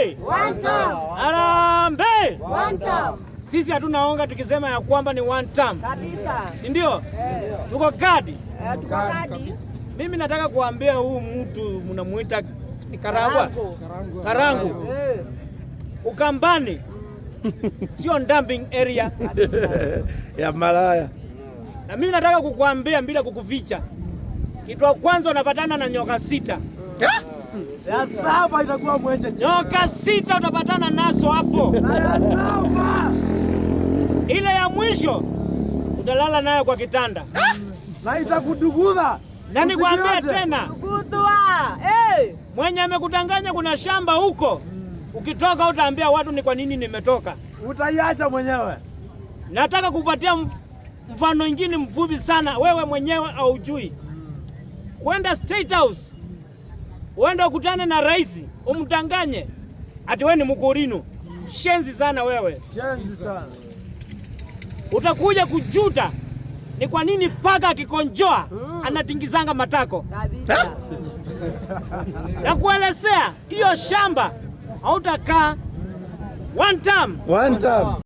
Harambee! One term. Harambee! One term. Sisi hatuna onga tukisema ya kwamba ni one term. Kabisa. Si ndio? Tuko kadi. Tuko kadi. Mimi nataka kuambia huu mtu mnamuita ni Karagwa. Karangu. Ukambani. Sio dumping area ya malaya. Na mimi nataka kukuambia bila kukuficha. Kitu cha kwanza unapatana na nyoka 6. Ya 7 itakuwa mwenje. Nyoka 6 utapatana nazo hapo. Ya 7. Ile ya mwisho utalala nayo kwa kitanda. Na itakuduguza. Na nikwambie tena. Kudua. Mwenye amekutanganya kuna shamba huko. Ukitoka utaambia watu ni kwa nini nimetoka. Utaiacha mwenyewe. Nataka kupatia mfano mwingine mfupi sana, wewe mwenyewe haujui. Kwenda State House, uende ukutane na rais, umtanganye ati wewe ni mkurino. Shenzi sana wewe. Shenzi sana. Utakuja kujuta ni kwa nini paka akikonjoa anatingizanga matako. Kabisa. Na kuelezea hiyo shamba hautakaa one term. One term.